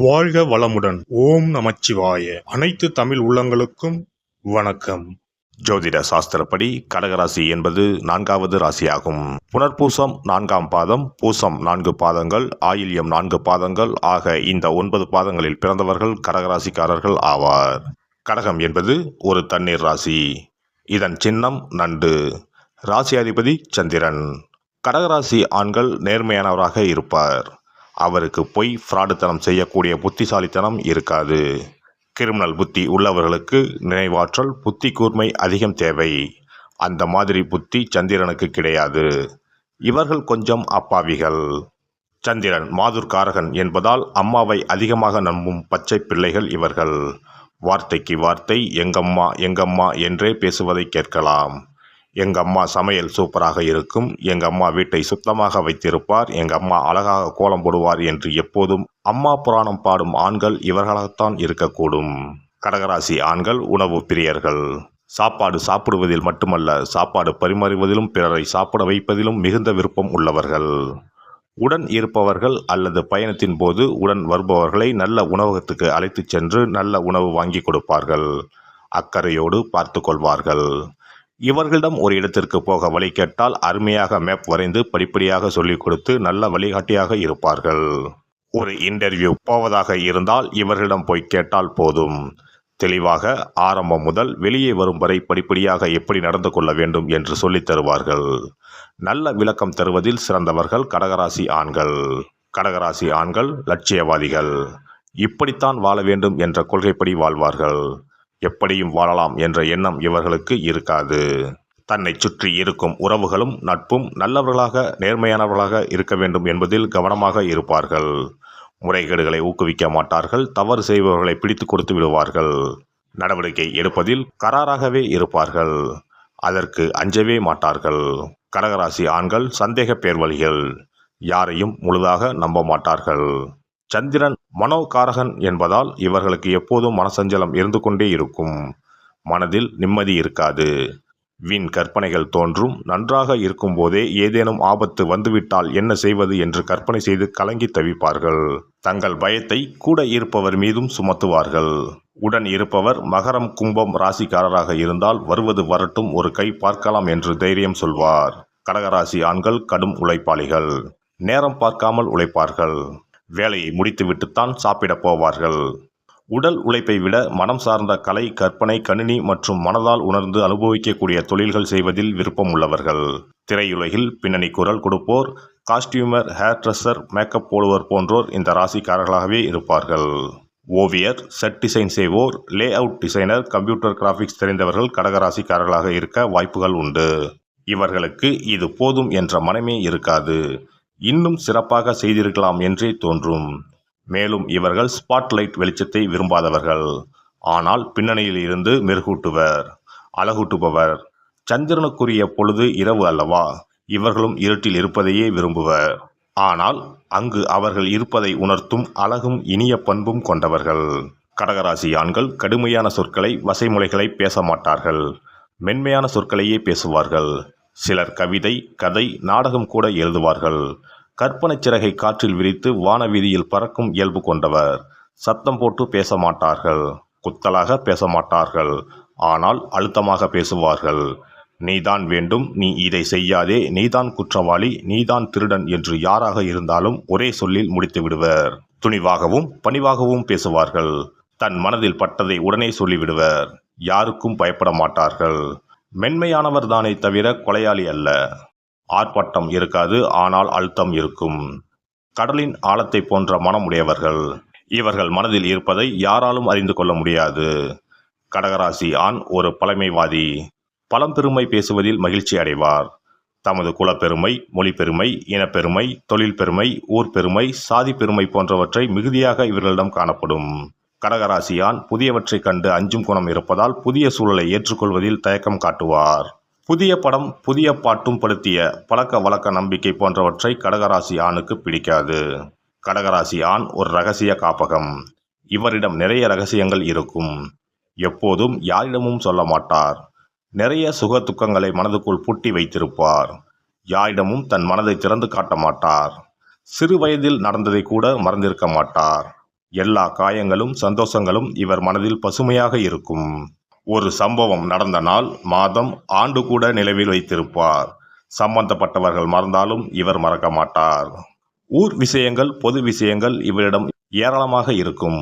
வாழ்க வளமுடன். ஓம் நமச்சிவாய. அனைத்து தமிழ் உள்ளங்களுக்கும் வணக்கம். ஜோதிட சாஸ்திரப்படி கடகராசி என்பது 4வது ராசியாகும். புனர்பூசம் 4ஆம் பாதம், பூசம் 4 பாதங்கள், ஆயில்யம் 4 பாதங்கள் ஆக இந்த 9 பாதங்களில் பிறந்தவர்கள் கடகராசிக்காரர்கள் ஆவார். கடகம் என்பது ஒரு தண்ணீர் ராசி. இதன் சின்னம் நண்டு. ராசி அதிபதி சந்திரன். கடகராசி ஆண்கள் நேர்மையானவராக இருப்பார். அவருக்கு பொய், ஃப்ராடுத்தனம் செய்யக்கூடிய புத்திசாலித்தனம் இருக்காது. கிரிமினல் புத்தி உள்ளவர்களுக்கு நினைவாற்றல், புத்தி கூர்மை அதிகம் தேவை. அந்த மாதிரி புத்தி சந்திரனுக்கு கிடையாது. இவர்கள் கொஞ்சம் அப்பாவிகள். சந்திரன் மாதுர்காரகன் என்பதால் அம்மாவை அதிகமாக நம்பும் பச்சை பிள்ளைகள் இவர்கள். வார்த்தைக்கு வார்த்தை எங்கம்மா எங்கம்மா என்றே பேசுவதை கேட்கலாம். எங்கம்மா சமையல் சூப்பராக இருக்கும், எங்கம்மா வீட்டை சுத்தமாக வைத்திருப்பார், எங்கம்மா அழகாக கோலம் போடுவார் என்று எப்போதும் அம்மா புராணம் பாடும் ஆண்கள் இவர்களாகத்தான் இருக்கக்கூடும். கடகராசி ஆண்கள் உணவு பிரியர்கள். சாப்பாடு சாப்பிடுவதில் மட்டுமல்ல, சாப்பாடு பரிமாறுவதிலும் பிறரை சாப்பிட வைப்பதிலும் மிகுந்த விருப்பம் உள்ளவர்கள். உடன் இருப்பவர்கள் அல்லது பயணத்தின் போது உடன் வருபவர்களை நல்ல உணவகத்துக்கு அழைத்துச் சென்று நல்ல உணவு வாங்கி கொடுப்பார்கள். அக்கறையோடு பார்த்து கொள்வார்கள். இவர்களிடம் ஒரு இடத்திற்கு போக வழி கேட்டால் அருமையாக மேப் வரைந்து படிப்படியாக சொல்லிக் கொடுத்து நல்ல வழிகாட்டியாக இருப்பார்கள். ஒரு இன்டர்வியூ போவதாக இருந்தால் இவர்களிடம் போய் கேட்டால் போதும். தெளிவாக ஆரம்பம் முதல் வெளியே வரும் வரை படிப்படியாக எப்படி நடந்து கொள்ள வேண்டும் என்று சொல்லித் தருவார்கள். நல்ல விளக்கம் தருவதில் சிறந்தவர்கள் கடகராசி ஆண்கள். கடகராசி ஆண்கள் லட்சியவாதிகள். இப்படித்தான் வாழ வேண்டும் என்ற கொள்கைப்படி வாழ்வார்கள். எப்படியும் வாழலாம் என்ற எண்ணம் இவர்களுக்கு இருக்காது. தன்னை சுற்றி இருக்கும் உறவுகளும் நட்பும் நல்லவர்களாக நேர்மையானவர்களாக இருக்க வேண்டும் என்பதில் கவனமாக இருப்பார்கள். முறைகேடுகளை ஊக்குவிக்க மாட்டார்கள். தவறு செய்பவர்களை பிடித்து கொடுத்து விடுவார்கள். நடவடிக்கை எடுப்பதில் கராராகவே இருப்பார்கள். அதற்கு அஞ்சவே மாட்டார்கள். கடகராசி ஆண்கள் சந்தேக பேர்வழிகள். யாரையும் முழுதாக நம்ப மாட்டார்கள். சந்திரன் மனோகாரகன் என்பதால் இவர்களுக்கு எப்போதும் மனசஞ்சலம் இருந்து கொண்டே இருக்கும். மனதில் நிம்மதி இருக்காது. வீண் கற்பனைகள் தோன்றும். நன்றாக இருக்கும் போதே ஏதேனும் ஆபத்து வந்துவிட்டால் என்ன செய்வது என்று கற்பனை செய்து கலங்கி தவிப்பார்கள். தங்கள் பயத்தை கூட இருப்பவர் மீதும் சுமத்துவார்கள். உடன் இருப்பவர் மகரம் கும்பம் ராசிக்காரராக இருந்தால் வருவது வரட்டும், ஒரு கை பார்க்கலாம் என்று தைரியம் சொல்வார். கடகராசி ஆண்கள் கடும் உழைப்பாளிகள். நேரம் பார்க்காமல் உழைப்பார்கள். வேலையை முடித்துவிட்டுத்தான் சாப்பிடப் போவார்கள். உடல் உழைப்பை விட மனம் சார்ந்த கலை, கற்பனை, கணினி மற்றும் மனதால் உணர்ந்து அனுபவிக்கக்கூடிய தொழில்கள் செய்வதில் விருப்பம் உள்ளவர்கள். திரையுலகில் பின்னணி குரல் கொடுப்போர், காஸ்டியூமர், ஹேர் ட்ரெஸ்ஸர், மேக்கப் போடுவோர் போன்றோர் இந்த ராசிக்காரர்களாகவே இருப்பார்கள். ஓவியர், செட் டிசைன் செய்வோர், lay out designer, computer graphics தெரிந்தவர்கள் கடகராசிக்காரர்களாக இருக்க வாய்ப்புகள் உண்டு. இவர்களுக்கு இது போதும் என்ற மனமே இருக்காது. இன்னும் சிறப்பாக செய்திருக்கலாம் என்றே தோன்றும். மேலும் இவர்கள் ஸ்பாட்லைட் வெளிச்சத்தை விரும்பாதவர்கள். ஆனால் பின்னணியில் இருந்து மெருகூட்டுவர், அழகூட்டுபவர். சந்திரனுக்குரிய பொழுது இரவு அல்லவா? இவர்களும் இருட்டில் இருப்பதையே விரும்புவர். ஆனால் அங்கு அவர்கள் இருப்பதை உணர்த்தும் அழகும் இனிய பண்பும் கொண்டவர்கள். கடகராசி ஆண்கள் கடுமையான சொற்களை, வசைமுறைகளை பேச மாட்டார்கள். மென்மையான சொற்களையே பேசுவார்கள். சிலர் கவிதை, கதை, நாடகம் கூட எழுதுவார்கள். கற்பனை சிறகை காற்றில் விரித்து வானவீதியில் பறக்கும் இயல்பு கொண்டவர். சத்தம் போட்டு பேச மாட்டார்கள். குத்தலாக பேச மாட்டார்கள். ஆனால் அழுத்தமாக பேசுவார்கள். நீதான் வேண்டும், நீ இதை செய்யாதே, நீதான் குற்றவாளி, நீதான் திருடன் என்று யாராக இருந்தாலும் ஒரே சொல்லில் முடித்து விடுவர். துணிவாகவும் பணிவாகவும் பேசுவார்கள். தன் மனதில் பட்டதை உடனே சொல்லிவிடுவர். யாருக்கும் பயப்பட மாட்டார்கள். மென்மையானவர் தானே தவிர கொலையாளி அல்ல. ஆர்ப்பாட்டம் இருக்காது, ஆனால் அழுத்தம் இருக்கும். கடலின் ஆழத்தை போன்ற மனம் உடையவர்கள். இவர்கள் மனதில் இருப்பதை யாராலும் அறிந்து கொள்ள முடியாது. கடகராசி ஆண் ஒரு பழமைவாதி. பழம்பெருமை பேசுவதில் மகிழ்ச்சி அடைவார். தமது குலப்பெருமை, மொழி பெருமை, இனப்பெருமை, தொழில் பெருமை, ஊர் பெருமை, சாதி பெருமை போன்றவற்றை மிகுதியாக இவர்களிடம் காணப்படும். கடகராசியான் புதியவற்றை கண்டு அஞ்சும் குணம் இருப்பதால் புதிய சூழலை ஏற்றுக்கொள்வதில் தயக்கம் காட்டுவார். புதிய படம், புதிய பாட்டும் படுத்திய பழக்க வழக்க நம்பிக்கை போன்றவற்றை கடகராசி ஆணுக்கு பிடிக்காது. கடகராசி ஆண் ஒரு ரகசிய காப்பகம். இவரிடம் நிறைய ரகசியங்கள் இருக்கும். எப்போதும் யாரிடமும் சொல்ல மாட்டார். நிறைய சுக துக்கங்களை மனதுக்குள் பூட்டி வைத்திருப்பார். யாரிடமும் தன் மனதை திறந்து காட்ட மாட்டார். சிறு வயதில் நடந்ததை கூட மறந்திருக்க மாட்டார். எல்லா காயங்களும் சந்தோஷங்களும் இவர் மனதில் பசுமையாக இருக்கும். ஒரு சம்பவம் நடந்த நாள், மாதம், ஆண்டு கூட நினைவில் வைத்திருப்பார். சம்பந்தப்பட்டவர்கள் மறந்தாலும் இவர் மறக்க மாட்டார். ஊர் விஷயங்கள், பொது விஷயங்கள் இவரிடம் ஏராளமாக இருக்கும்.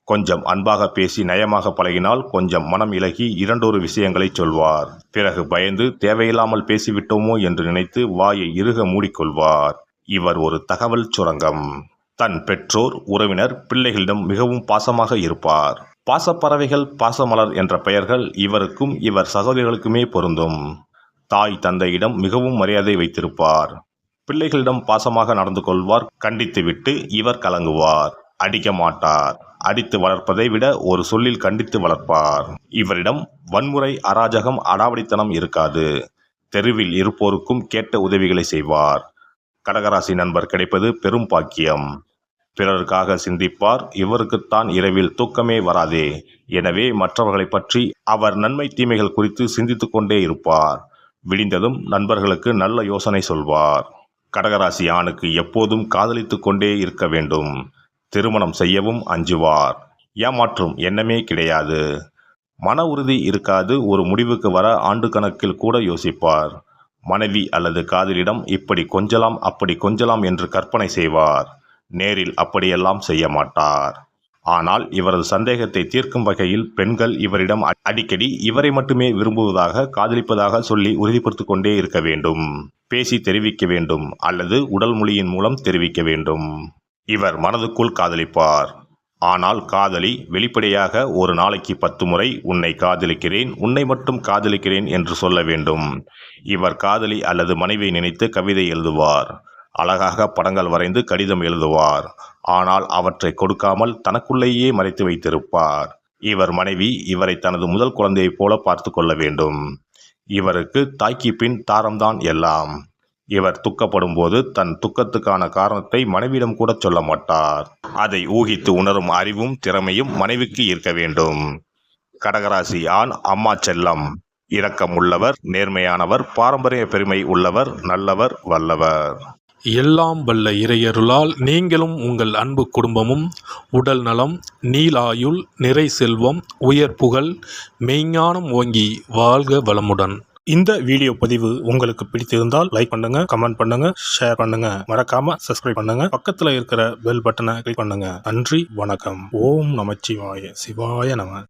கொஞ்சம் அன்பாக பேசி நயமாக பழகினால் கொஞ்சம் மனம் இலகி இரண்டொரு விஷயங்களை சொல்வார். பிறகு பயந்து தேவையில்லாமல் பேசிவிட்டோமோ என்று நினைத்து வாயை இறுக மூடிக்கொள்வார். இவர் ஒரு தகவல் சுரங்கம். தன் பெற்றோர், உறவினர், பிள்ளைகளிடம் மிகவும் பாசமாக இருப்பார். பாசப்பறவைகள், பாசமலர் என்ற பெயர்கள் இவருக்கும் இவர் சகோதரிகளுக்குமே பொருந்தும். தாய் தந்தையிடம் மிகவும் மரியாதை வைத்திருப்பார். பிள்ளைகளிடம் பாசமாக நடந்து கொள்வார். கண்டித்துவிட்டு இவர் கலங்குவார். அடிக்க மாட்டார். அடித்து வளர்ப்பதை விட ஒரு சொல்லில் கண்டித்து வளர்ப்பார். இவரிடம் வன்முறை, அராஜகம், அடாவடித்தனம் இருக்காது. தெருவில் இருப்போருக்கும் கேட்ட உதவிகளை செய்வார். கடகராசி நண்பர் கிடைப்பது பெரும் பாக்கியம். பிறருக்காக சிந்திப்பார். இவருக்குத்தான் இரவில் தூக்கமே வராதே. எனவே மற்றவர்களை பற்றி அவர் நன்மை தீமைகள் குறித்து சிந்தித்து கொண்டே இருப்பார். விடிந்ததும் நண்பர்களுக்கு நல்ல யோசனை சொல்வார். கடகராசி ஆணுக்கு எப்போதும் காதலித்து கொண்டே இருக்க வேண்டும். திருமணம் செய்யவும் அஞ்சுவார். ஏமாற்றும் எண்ணமே கிடையாது. மன உறுதி இருக்காது. ஒரு முடிவுக்கு வர ஆண்டு கணக்கில் கூட யோசிப்பார். மனைவி அல்லது காதலிடம் இப்படி கொஞ்சலாம் அப்படி கொஞ்சலாம் என்று கற்பனை செய்வார். நேரில் அப்படியெல்லாம் செய்ய மாட்டார். ஆனால் இவரது சந்தேகத்தை தீர்க்கும் வகையில் பெண்கள் இவரிடம் அடிக்கடி இவரை மட்டுமே விரும்புவதாக, காதலிப்பதாக சொல்லி உறுதிப்படுத்திக் கொண்டே இருக்க வேண்டும். பேசி தெரிவிக்க வேண்டும் அல்லது உடல் மொழியின் மூலம் தெரிவிக்க வேண்டும். இவர் மனதுக்குள் காதலிப்பார். ஆனால் காதலி வெளிப்படையாக ஒரு நாளைக்கு 10 முறை உன்னை காதலிக்கிறேன், உன்னை மட்டும் காதலிக்கிறேன் என்று சொல்ல வேண்டும். இவர் காதலி அல்லது மனைவியை நினைத்து கவிதை எழுதுவார். அழகாக படங்கள் வரைந்து கடிதம் எழுதுவார். ஆனால் அவற்றை கொடுக்காமல் தனக்குள்ளேயே மறைத்து வைத்திருப்பார். இவர் மனைவி இவரை தனது முதல் குழந்தையைப் போல பார்த்து கொள்ள வேண்டும். இவருக்கு தாய்க்கு பின் தாரம்தான் எல்லாம். இவர் துக்கப்படும் போது தன் துக்கத்துக்கான காரணத்தை மனைவியிடம் கூட சொல்ல மாட்டார். அதை ஊகித்து உணரும் அறிவும் திறமையும் மனைவிக்கு இருக்க வேண்டும். கடகராசி ஆண் அம்மா செல்லம். இரக்கம் உள்ளவர், நேர்மையானவர், பாரம்பரிய பெருமை உள்ளவர், நல்லவர், வல்லவர். எல்லாம் வல்ல இறையருளால் நீங்களும் உங்கள் அன்பு குடும்பமும் உடல் நலம், நீலாயுள், நிறை செல்வம், உயர் புகழ், மெய்ஞானம் ஓங்கி வாழ்க வளமுடன். இந்த வீடியோ பதிவு உங்களுக்கு பிடித்திருந்தால் லைக் பண்ணுங்க, கமெண்ட் பண்ணுங்க, ஷேர் பண்ணுங்க. மறக்காம சப்ஸ்கிரைப் பண்ணுங்க. பக்கத்துல இருக்கிற பெல் பட்டனை கிளிக் பண்ணுங்க. நன்றி, வணக்கம். ஓம் நமச்சிவாய. சிவாய நம.